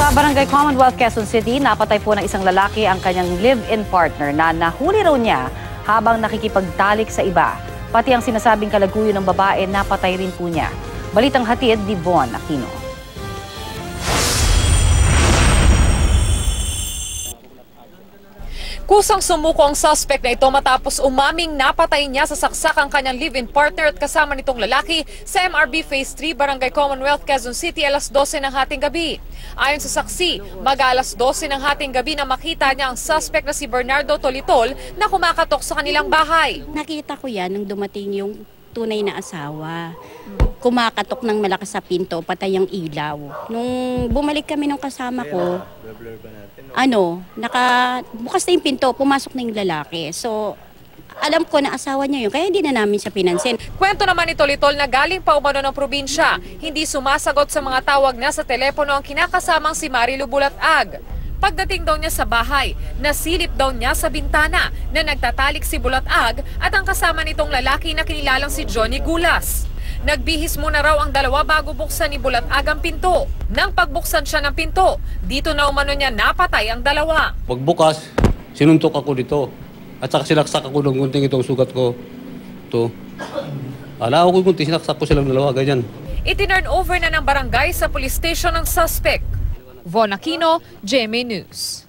Sa Barangay Commonwealth, Quezon City, napatay po ng isang lalaki ang kanyang live-in partner na nahuli raw niya habang nakikipagtalik sa iba. Pati ang sinasabing kalaguyo ng babae, napatay rin po niya. Balitang hatid ni Von Aquino. Kusang sumuko ang suspect na ito matapos umaming napatay niya sa saksak ang kanyang live-in partner at kasama nitong lalaki sa MRB Phase 3, Barangay Commonwealth, Quezon City, alas 12 ng hating gabi. Ayon sa saksi, mag-alas 12 ng hating gabi na makita niya ang suspect na si Bernardo Tolitol na kumakatok sa kanilang bahay. Nakita ko yan nung dumating yung tunay na asawa. Kumakatok ng malakas sa pinto, patay ang ilaw. Nung bumalik kami ng kasama ko, bukas na yung pinto, pumasok na yung lalaki. So, alam ko na asawa niya yun, kaya hindi na namin siya pinansin. Kwento naman ni Tolitol na galing pa umano ng probinsya, hindi sumasagot sa mga tawag na sa telepono ang kinakasamang si Marilu Bulat-Ag. Pagdating daw niya sa bahay, nasilip daw niya sa bintana na nagtatalik si Bulat-Ag at ang kasama nitong lalaki na kinilalang si Johnny Gulas. Nagbihis muna raw ang dalawa bago buksan ni Bulat-Ag ang pinto. Nang pagbuksan siya ng pinto, dito na umano niya napatay ang dalawa. Pagbukas, sinuntok ako dito. At saka sinaksak ako ng gunting itong sugat ko. Ito. Ala ako gunting, sinaksak ko silang dalawa, ganyan. Itinurn over na ng barangay sa police station ang suspect. Von Aquino, GMA News.